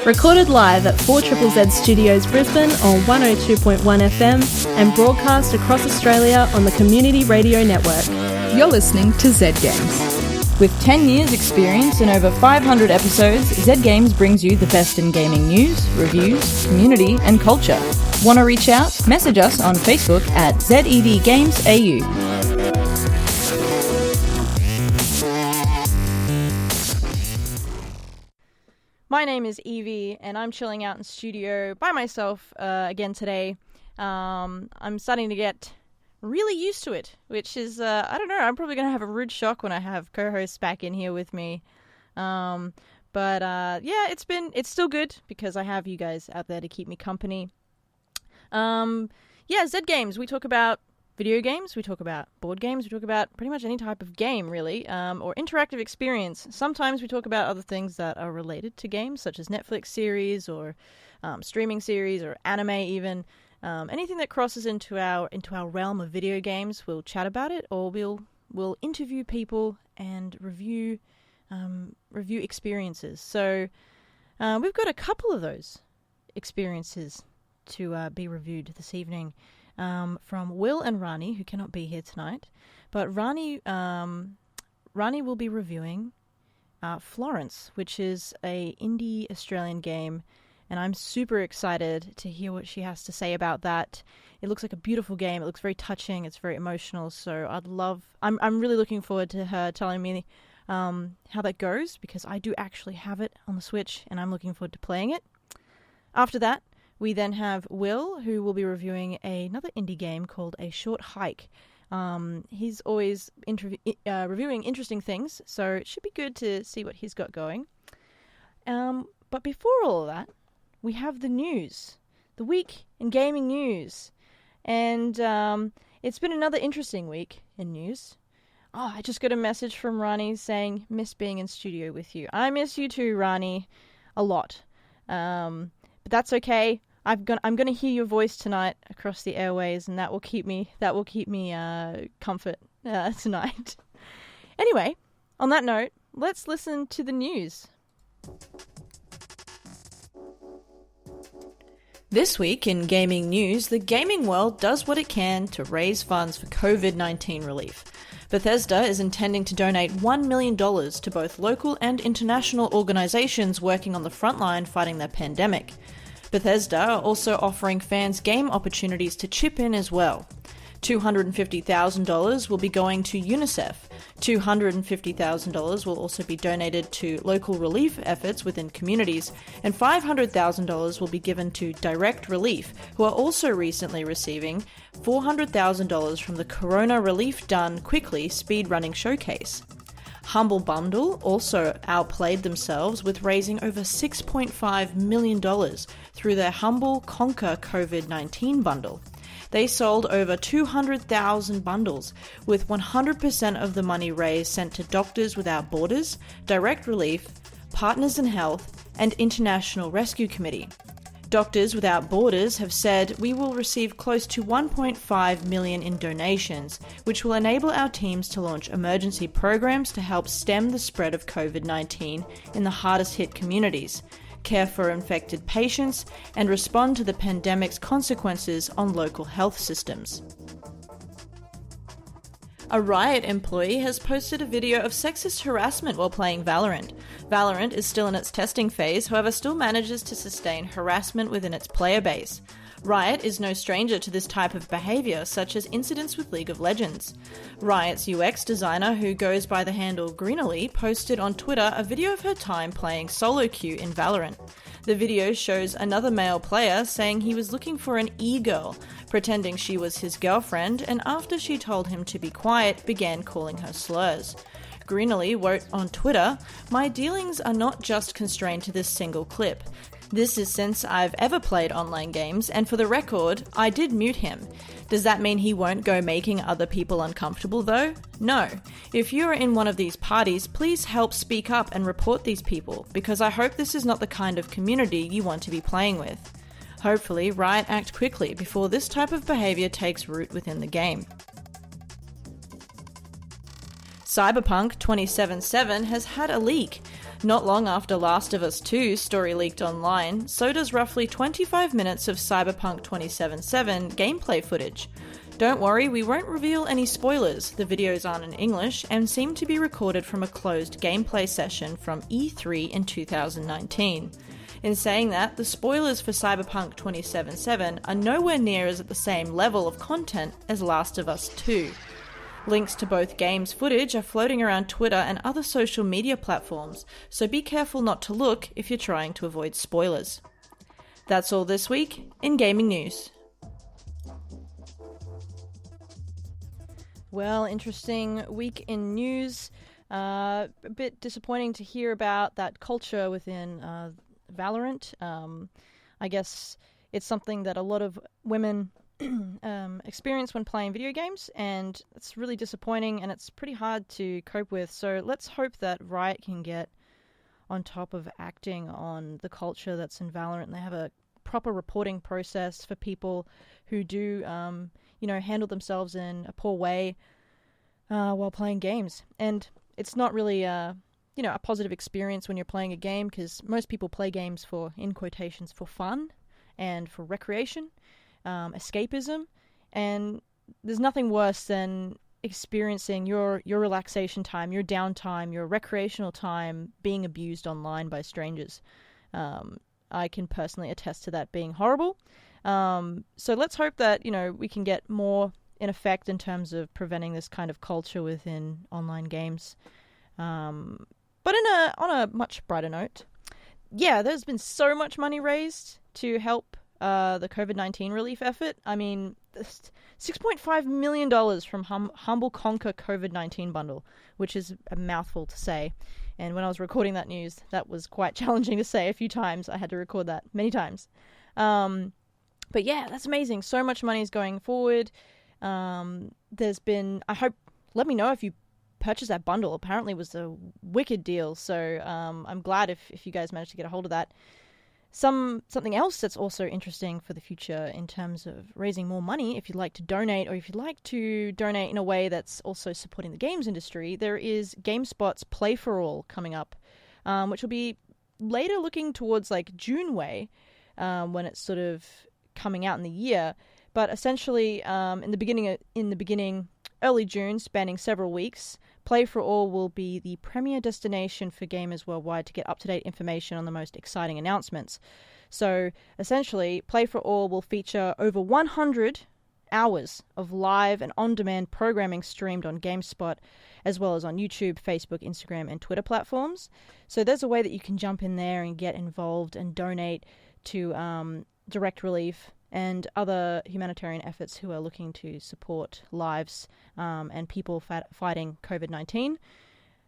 Recorded live at 4ZZZ Studios Brisbane on 102.1 FM and broadcast across Australia on the Community Radio Network. You're listening to Z Games. With 10 years experience and over 500 episodes, Z Games brings you the best in gaming news, reviews, community and culture. Want to reach out? Message us on Facebook at ZEVGamesAU. My name is Evie, and I'm chilling out in studio by myself again today. I'm starting to get really used to it, which is, I don't know, I'm probably going to have a rude shock when I have co-hosts back in here with me. Yeah, it's still good because I have you guys out there to keep me company. Yeah, Z Games, we talk about video games, we talk about board games, we talk about pretty much any type of game, really, or interactive experience. Sometimes we talk about other things that are related to games, such as Netflix series or streaming series or anime even. Anything that crosses into our realm of video games, we'll chat about it, or we'll interview people and review experiences. So we've got a couple of those experiences to be reviewed this evening. From Will and Rani, who cannot be here tonight. But Rani will be reviewing Florence, which is a indie Australian game, and I'm super excited to hear what she has to say about that. It looks like a beautiful game. It looks very touching. It's very emotional. So I'm really looking forward to her telling me how that goes, because I do actually have it on the Switch, and I'm looking forward to playing it. After that, we then have Will, who will be reviewing another indie game called A Short Hike. He's always reviewing interesting things, so it should be good to see what he's got going. But before all of that, we have the news. The week in gaming news. And it's been another interesting week in news. Oh, I just got a message from Rani saying, miss being in studio with you. I miss you too, Rani, a lot. But that's okay. I'm gonna hear your voice tonight across the airways, and that will keep me comfort tonight. Anyway, on that note, let's listen to the news. This week in gaming news, the gaming world does what it can to raise funds for COVID-19 relief. Bethesda is intending to donate $1 million to both local and international organizations working on the front line fighting the pandemic. Bethesda are also offering fans game opportunities to chip in as well. $250,000 will be going to UNICEF. $250,000 will also be donated to local relief efforts within communities, and $500,000 will be given to Direct Relief, who are also recently receiving $400,000 from the Corona Relief Done Quickly speedrunning showcase. Humble Bundle also outplayed themselves with raising over $6.5 million through their Humble Conquer COVID-19 bundle. They sold over 200,000 bundles, with 100% of the money raised sent to Doctors Without Borders, Direct Relief, Partners in Health, and International Rescue Committee. Doctors Without Borders have said we will receive close to $1.5 million in donations, which will enable our teams to launch emergency programs to help stem the spread of COVID-19 in the hardest hit communities, care for infected patients, and respond to the pandemic's consequences on local health systems. A Riot employee has posted a video of sexist harassment while playing Valorant. Valorant is still in its testing phase, however still manages to sustain harassment within its player base. Riot is no stranger to this type of behaviour, such as incidents with League of Legends. Riot's UX designer, who goes by the handle Greenily, posted on Twitter a video of her time playing solo queue in Valorant. The video shows another male player saying he was looking for an e-girl, pretending she was his girlfriend, and after she told him to be quiet, began calling her slurs. Greenily wrote on Twitter, "My dealings are not just constrained to this single clip. This is since I've ever played online games, and for the record, I did mute him. Does that mean he won't go making other people uncomfortable though? No. If you're in one of these parties, please help speak up and report these people, because I hope this is not the kind of community you want to be playing with." Hopefully, Riot act quickly before this type of behaviour takes root within the game. Cyberpunk 2077 has had a leak. Not long after Last of Us 2's story leaked online, so does roughly 25 minutes of Cyberpunk 2077 gameplay footage. Don't worry, we won't reveal any spoilers. The videos aren't in English and seem to be recorded from a closed gameplay session from E3 in 2019. In saying that, the spoilers for Cyberpunk 2077 are nowhere near as at the same level of content as Last of Us 2. Links to both games' footage are floating around Twitter and other social media platforms, so be careful not to look if you're trying to avoid spoilers. That's all this week in gaming news. Well, interesting week in news. A bit disappointing to hear about that culture within Valorant. I guess it's something that a lot of women experience when playing video games, and it's really disappointing and it's pretty hard to cope with. So let's hope that Riot can get on top of acting on the culture that's in Valorant, and they have a proper reporting process for people who do, handle themselves in a poor way while playing games. And it's not really a positive experience when you're playing a game, because most people play games for, in quotations, for fun and for recreation, escapism, and there's nothing worse than experiencing your relaxation time, your downtime, your recreational time being abused online by strangers. I can personally attest to that being horrible. So let's hope that, we can get more in effect in terms of preventing this kind of culture within online games. But on a much brighter note, there's been so much money raised to help the COVID-19 relief effort. I mean, $6.5 million from Humble Conquer COVID-19 bundle, which is a mouthful to say. And when I was recording that news, that was quite challenging to say a few times. I had to record that many times. But yeah, that's amazing. So much money is going forward. Let me know if you purchase that bundle. Apparently it was a wicked deal, so I'm glad if you guys managed to get a hold of that. Something else that's also interesting for the future in terms of raising more money, if you'd like to donate, or if you'd like to donate in a way that's also supporting the games industry, there is GameSpot's Play for All coming up, which will be later looking towards like June way, when it's sort of coming out in the year. But essentially, in the beginning, early June, spanning several weeks, Play for All will be the premier destination for gamers worldwide to get up-to-date information on the most exciting announcements. So, essentially, Play for All will feature over 100 hours of live and on-demand programming streamed on GameSpot, as well as on YouTube, Facebook, Instagram, and Twitter platforms. So there's a way that you can jump in there and get involved and donate to Direct Relief and other humanitarian efforts who are looking to support lives and people fighting COVID-19.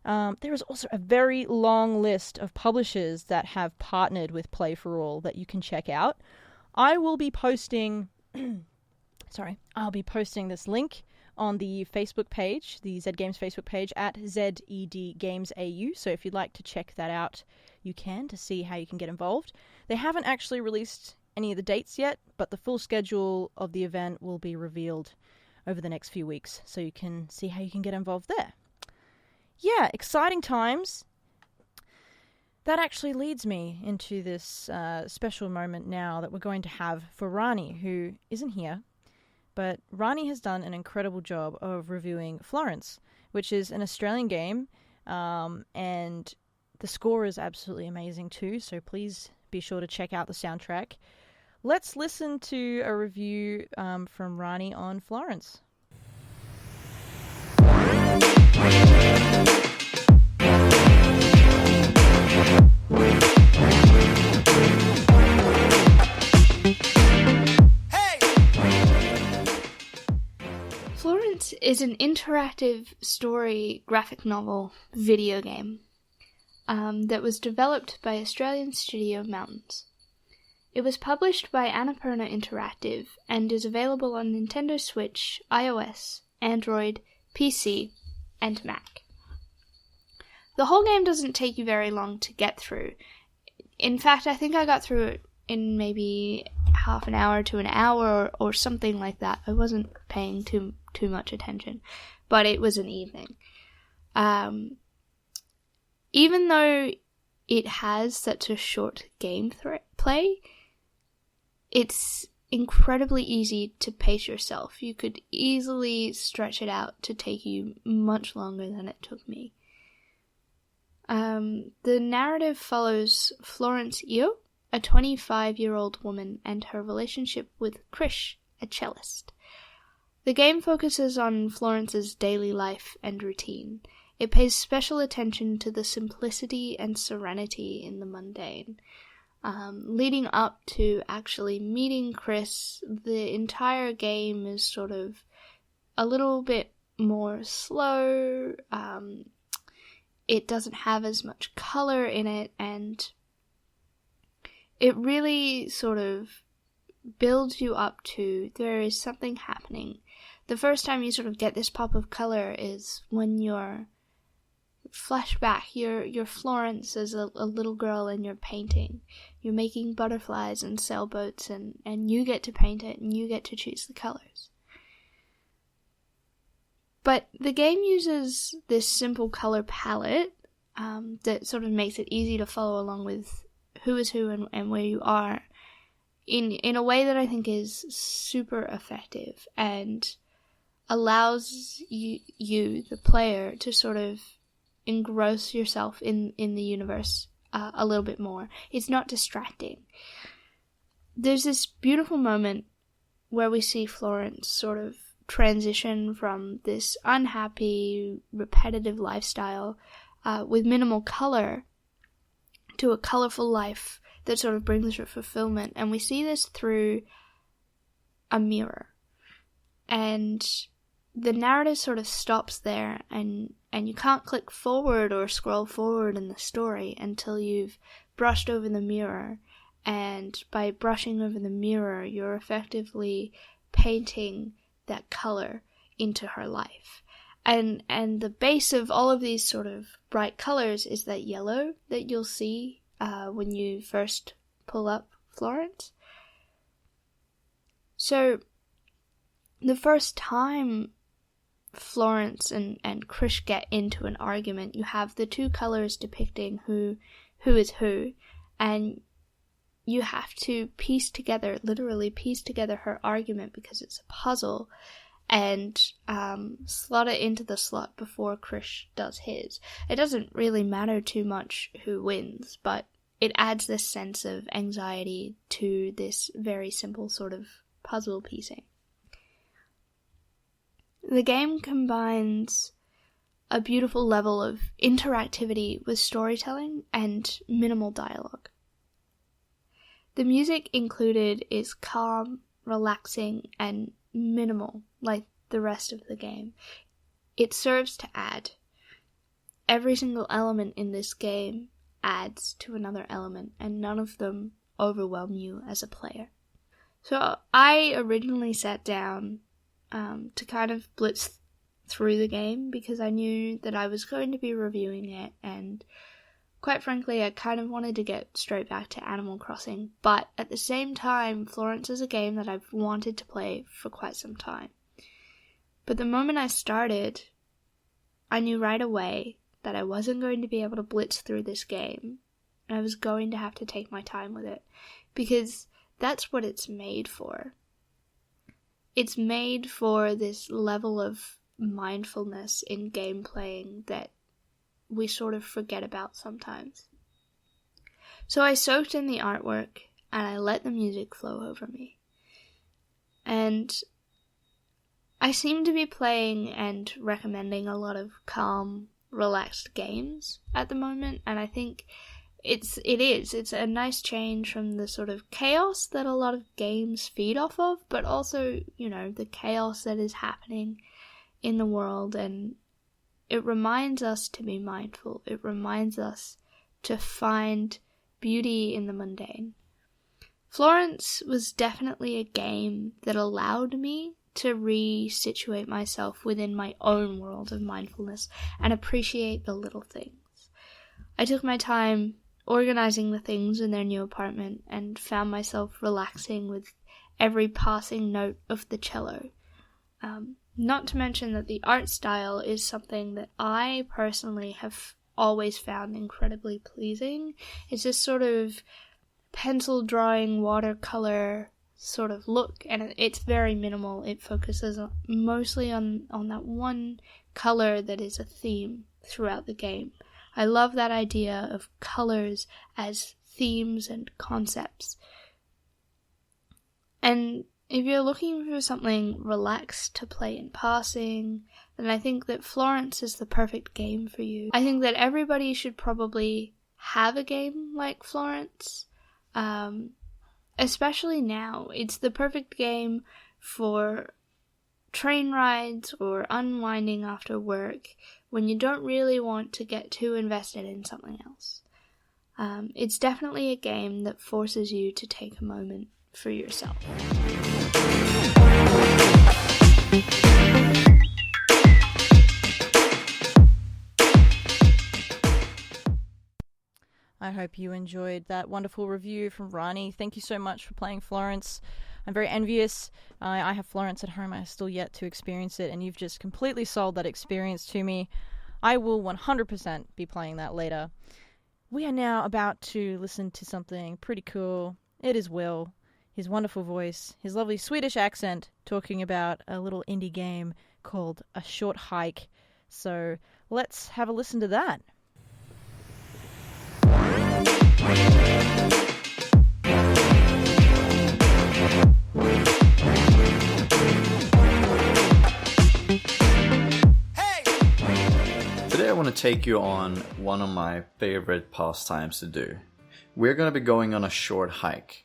There is also a very long list of publishers that have partnered with Play for All that you can check out. I will be posting this link on the Facebook page, the Zed Games Facebook page at ZedGamesAU. So if you'd like to check that out, you can, to see how you can get involved. They haven't actually released any of the dates yet, but the full schedule of the event will be revealed over the next few weeks, so you can see how you can get involved there. Yeah, exciting times. That actually leads me into this special moment now that we're going to have for Rani, who isn't here, but Rani has done an incredible job of reviewing Florence, which is an Australian game, and the score is absolutely amazing too, so please be sure to check out the soundtrack. Let's listen to a review from Rani on Florence. Florence is an interactive story graphic novel video game that was developed by Australian studio Mountains. It was published by Annapurna Interactive and is available on Nintendo Switch, iOS, Android, PC, and Mac. The whole game doesn't take you very long to get through. In fact, I think I got through it in maybe half an hour to an hour or something like that. I wasn't paying too much attention, but it was an evening. Even though it has such a short gameplay, it's incredibly easy to pace yourself. You could easily stretch it out to take you much longer than it took me. The narrative follows Florence and Will, a 25-year-old woman, and her relationship with Krish, a cellist. The game focuses on Florence's daily life and routine. It pays special attention to the simplicity and serenity in the mundane. Leading up to actually meeting Chris, the entire game is sort of a little bit more slow. It doesn't have as much color in it, and it really sort of builds you up to there is something happening. The first time you sort of get this pop of color is when you're flashback. You're Florence as a little girl and you're painting. You're making butterflies and sailboats, and you get to paint it and you get to choose the colors. But the game uses this simple color palette that sort of makes it easy to follow along with who is who and where you are in a way that I think is super effective and allows you the player, to sort of engross yourself in the universe a little bit more. It's not distracting. There's this beautiful moment where we see Florence sort of transition from this unhappy, repetitive lifestyle with minimal color to a colorful life that sort of brings her fulfillment. And we see this through a mirror. And the narrative sort of stops there, and you can't click forward or scroll forward in the story until you've brushed over the mirror. And by brushing over the mirror, you're effectively painting that color into her life. And the base of all of these sort of bright colors is that yellow that you'll see when you first pull up Florence. So the first time Florence and Krish get into an argument, you have the two colors depicting who is who, and you have to literally piece together her argument, because it's a puzzle, and slot it into the slot before Krish does his. It doesn't really matter too much who wins, but it adds this sense of anxiety to this very simple sort of puzzle piecing. The game combines a beautiful level of interactivity with storytelling and minimal dialogue. The music included is calm, relaxing, and minimal, like the rest of the game. It serves to add. Every single element in this game adds to another element, and none of them overwhelm you as a player. So I originally sat down to kind of blitz through the game, because I knew that I was going to be reviewing it, and quite frankly I kind of wanted to get straight back to Animal Crossing, but at the same time Florence is a game that I've wanted to play for quite some time. But the moment I started, I knew right away that I wasn't going to be able to blitz through this game. I was going to have to take my time with it, because that's what it's made for. It's made for this level of mindfulness in game playing that we sort of forget about sometimes. So I soaked in the artwork and I let the music flow over me. And I seem to be playing and recommending a lot of calm, relaxed games at the moment, and I think it's a nice change from the sort of chaos that a lot of games feed off of, but also, the chaos that is happening in the world, and it reminds us to be mindful. It reminds us to find beauty in the mundane. Florence was definitely a game that allowed me to resituate myself within my own world of mindfulness and appreciate the little things. I took my time organizing the things in their new apartment and found myself relaxing with every passing note of the cello. Not to mention that the art style is something that I personally have always found incredibly pleasing. It's this sort of pencil drawing, watercolor sort of look, and it's very minimal. It focuses mostly on that one color that is a theme throughout the game. I love that idea of colors as themes and concepts. And if you're looking for something relaxed to play in passing, then I think that Florence is the perfect game for you. I think that everybody should probably have a game like Florence, especially now. It's the perfect game for train rides or unwinding after work when you don't really want to get too invested in something else. It's definitely a game that forces you to take a moment for yourself. I hope you enjoyed that wonderful review from Rani. Thank you so much for playing Florence. I'm very envious. I have Florence at home. I have still yet to experience it, and you've just completely sold that experience to me. I will 100% be playing that later. We are now about to listen to something pretty cool. It is Will, his wonderful voice, his lovely Swedish accent, talking about a little indie game called A Short Hike. So let's have a listen to that. Today I want to take you on one of my favorite pastimes to do. We're going to be going on a short hike.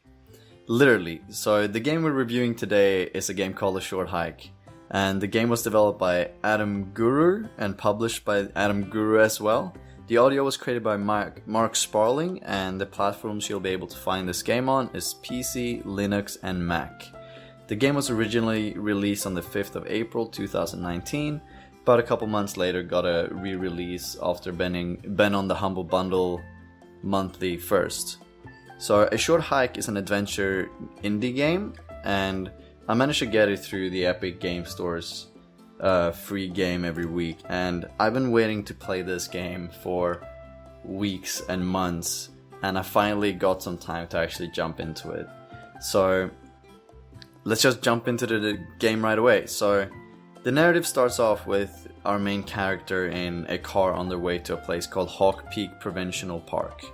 Literally. So the game we're reviewing today is a game called A Short Hike. And the game was developed by Adam Guru and published by Adam Guru as well. The audio was created by Mark Sparling, and the platforms you'll be able to find this game on is PC, Linux, and Mac. The game was originally released on the 5th of April 2019, but a couple months later got a re-release after been on the Humble Bundle monthly first. So A Short Hike is an adventure indie game, and I managed to get it through the Epic Game Store's free game every week, and I've been waiting to play this game for weeks and months, and I finally got some time to actually jump into it. So let's just jump into the game right away. So the narrative starts off with our main character in a car on their way to a place called Hawk Peak Provincial Park.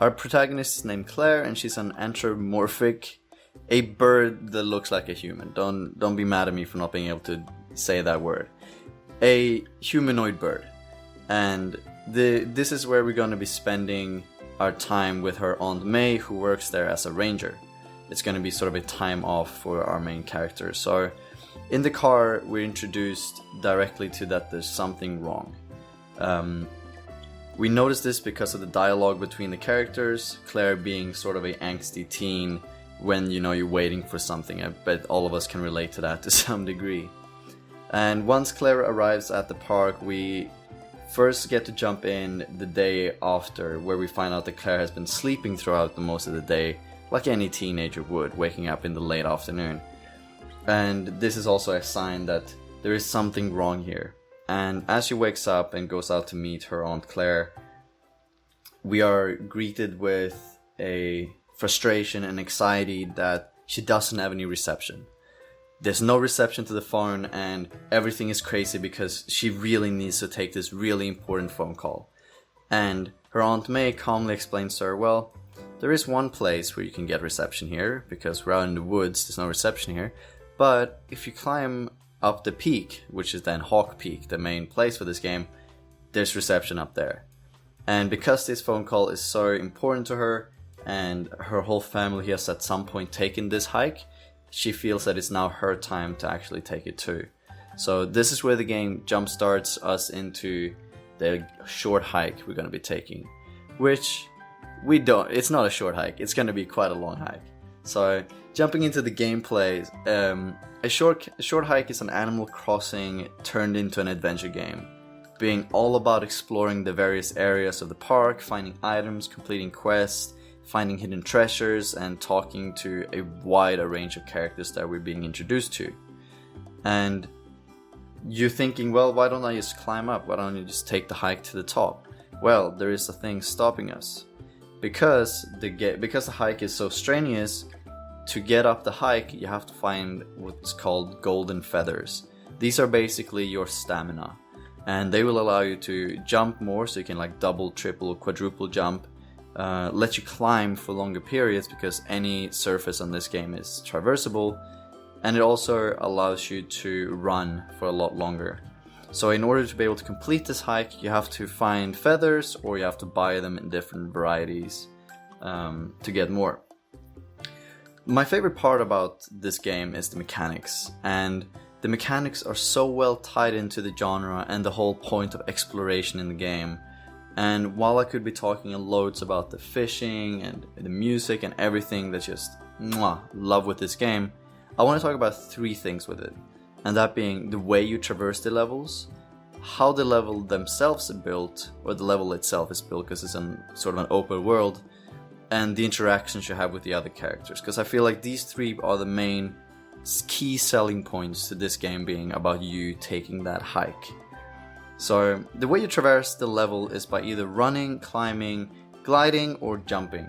Our protagonist is named Claire, and she's an anthropomorphic, a bird that looks like a human. Don't be mad at me for not being able to say that word. A humanoid bird. And this is where we're going to be spending our time with her Aunt May, who works there as a ranger. It's going to be sort of a time off for our main character. So in the car we're introduced directly to that there's something wrong. We notice this because of the dialogue between the characters, Claire being sort of a angsty teen when you're waiting for something. I bet all of us can relate to that to some degree. And once Claire arrives at the park, we first get to jump in the day after, where we find out that Claire has been sleeping throughout the most of the day, like any teenager would, waking up in the late afternoon. And this is also a sign that there is something wrong here. And as she wakes up and goes out to meet her Aunt Claire, we are greeted with a frustration and anxiety that she doesn't have any reception. There's no reception to the phone, and everything is crazy because she really needs to take this really important phone call. And her Aunt May calmly explains to her, well, there is one place where you can get reception here, because we're out in the woods, there's no reception here. But if you climb up the peak, which is then Hawk Peak, the main place for this game, there's reception up there. And because this phone call is so important to her, and her whole family has at some point taken this hike, she feels that it's now her time to actually take it too. So this is where the game jumpstarts us into the short hike we're going to be taking. Which, it's not a short hike, it's going to be quite a long hike. So, jumping into the gameplay, a short hike is an Animal Crossing turned into an adventure game. Being all about exploring the various areas of the park, finding items, completing quests, finding hidden treasures, and talking to a wide range of characters that we're being introduced to. And you're thinking, well, why don't I just climb up? Why don't you just take the hike to the top? Well, there is a thing stopping us. Because the hike is so strenuous, to get up the hike, you have to find what's called golden feathers. These are basically your stamina. And they will allow you to jump more, so you can like double, triple, quadruple jump. Let you climb for longer periods, because any surface on this game is traversable. And it also allows you to run for a lot longer. So in order to be able to complete this hike, you have to find feathers, or you have to buy them in different varieties to get more. My favorite part about this game is the mechanics, and the mechanics are so well tied into the genre and the whole point of exploration in the game. And while I could be talking loads about the fishing and the music and everything that just love with this game, I want to talk about 3 things with it. And that being the way you traverse the levels, how the level themselves are built, or the level itself is built because it's in sort of an open world, and the interactions you have with the other characters. Because I feel like these 3 are the main key selling points to this game being about you taking that hike. So the way you traverse the level is by either running, climbing, gliding, or jumping.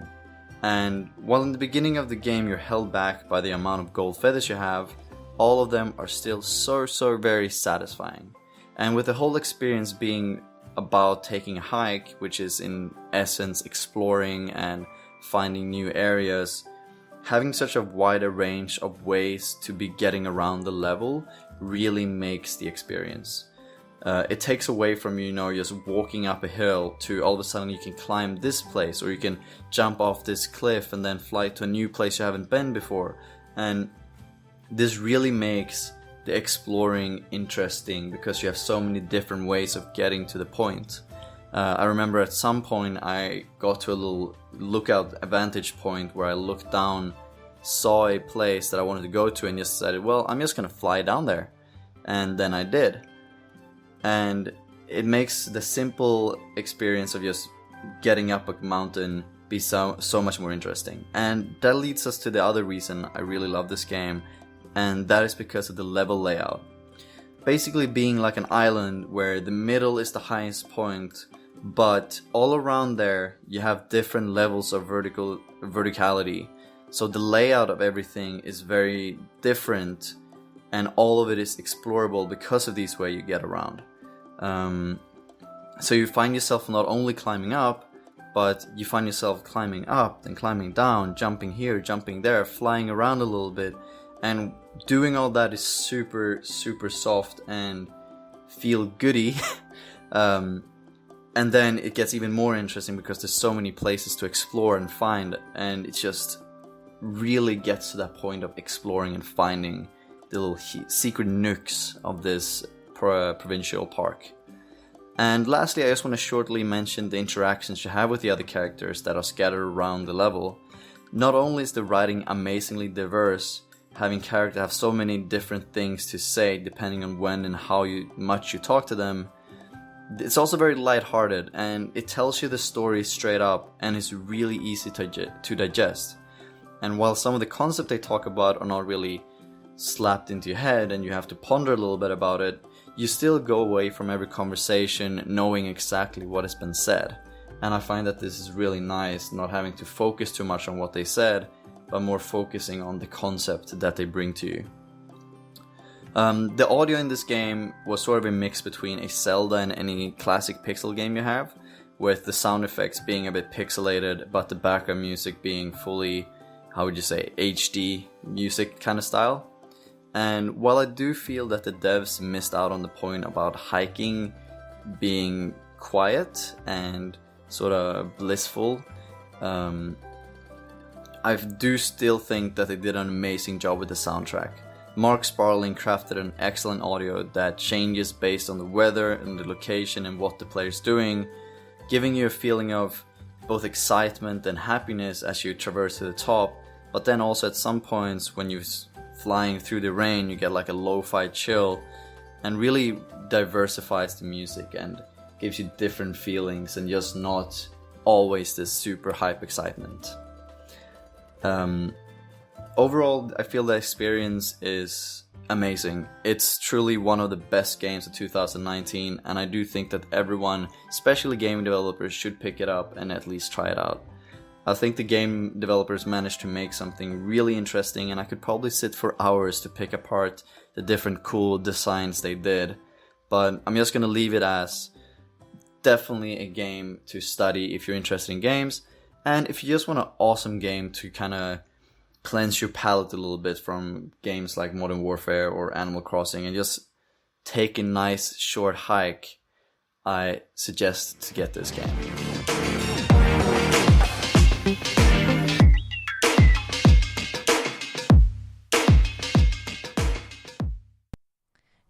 And while in the beginning of the game you're held back by the amount of gold feathers you have, all of them are still so very satisfying. And with the whole experience being about taking a hike, which is in essence exploring and finding new areas, having such a wider range of ways to be getting around the level really makes the experience. It takes away from, just walking up a hill to all of a sudden you can climb this place, or you can jump off this cliff and then fly to a new place you haven't been before. And this really makes the exploring interesting, because you have so many different ways of getting to the point. I remember at some point I got to a little lookout vantage point where I looked down, saw a place that I wanted to go to, and just decided, well, I'm just gonna fly down there. And then I did. And it makes the simple experience of just getting up a mountain be so much more interesting. And that leads us to the other reason I really love this game, and that is because of the level layout. Basically being like an island where the middle is the highest point, but all around there you have different levels of verticality. So the layout of everything is very different, and all of it is explorable because of these ways you get around. So you find yourself not only climbing up, but you find yourself climbing up, then climbing down, jumping here, jumping there, flying around a little bit, and doing all that is super soft and feel goody. And then it gets even more interesting because there's so many places to explore and find, and it just really gets to that point of exploring and finding the little secret nooks of this provincial park. And lastly, I just want to shortly mention the interactions you have with the other characters that are scattered around the level. Not only is the writing amazingly diverse, having characters have so many different things to say depending on when and how much you talk to them, it's also very lighthearted, and it tells you the story straight up and is really easy to digest. And while some of the concepts they talk about are not really slapped into your head and you have to ponder a little bit about it, you still go away from every conversation knowing exactly what has been said. And I find that this is really nice, not having to focus too much on what they said, but more focusing on the concept that they bring to you. The audio in this game was sort of a mix between a Zelda and any classic pixel game you have, with the sound effects being a bit pixelated, but the background music being fully, how would you say, HD music kind of style. And while I do feel that the devs missed out on the point about hiking being quiet and sort of blissful, I do still think that they did an amazing job with the soundtrack. Mark Sparling crafted an excellent audio that changes based on the weather and the location and what the player's doing, giving you a feeling of both excitement and happiness as you traverse to the top, but then also at some points when you're flying through the rain you get like a lo-fi chill, and really diversifies the music and gives you different feelings and just not always this super hype excitement. Overall, I feel the experience is amazing. It's truly one of the best games of 2019, and I do think that everyone, especially game developers, should pick it up and at least try it out. I think the game developers managed to make something really interesting, and I could probably sit for hours to pick apart the different cool designs they did. But I'm just gonna leave it as definitely a game to study if you're interested in games, and if you just want an awesome game to kind of cleanse your palate a little bit from games like Modern Warfare or Animal Crossing and just take a nice short hike, I suggest to get this game.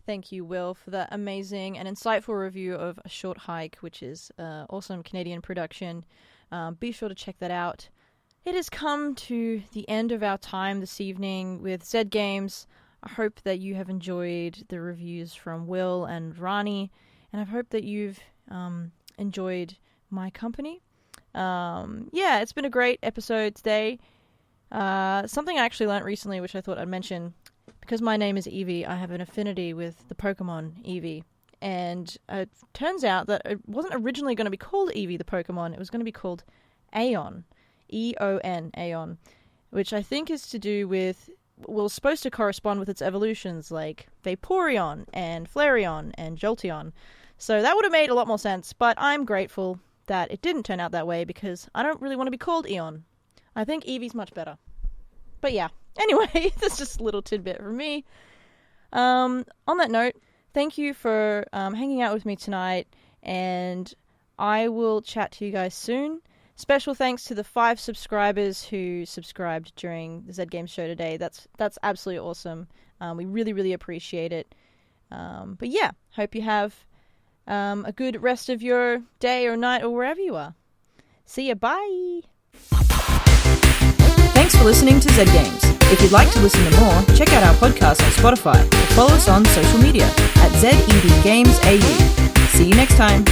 Thank you, Will, for that amazing and insightful review of A Short Hike, which is awesome Canadian production. Be sure to check that out. It has come to the end of our time this evening with Zed Games. I hope that you have enjoyed the reviews from Will and Rani, and I hope that you've enjoyed my company. Yeah, it's been a great episode today. Something I actually learnt recently, which I thought I'd mention. Because my name is Eevee, I have an affinity with the Pokemon Eevee. And it turns out that it wasn't originally going to be called Eevee the Pokemon, it was going to be called Aeon. E-O-N, Aeon. Which I think is to do with, well, supposed to correspond with its evolutions, like Vaporeon and Flareon and Jolteon. So that would have made a lot more sense, but I'm grateful that it didn't turn out that way, because I don't really want to be called Eon. I think Eevee's much better. But yeah. Anyway, that's just a little tidbit from me. On that note, thank you for hanging out with me tonight, and I will chat to you guys soon. Special thanks to the 5 subscribers who subscribed during the Zed Games show today. That's absolutely awesome. We really, really appreciate it. But yeah, hope you have a good rest of your day or night or wherever you are. See ya, bye! Thanks for listening to Zed Games. If you'd like to listen to more, check out our podcast on Spotify or follow us on social media at ZedEDGamesAU. See you next time.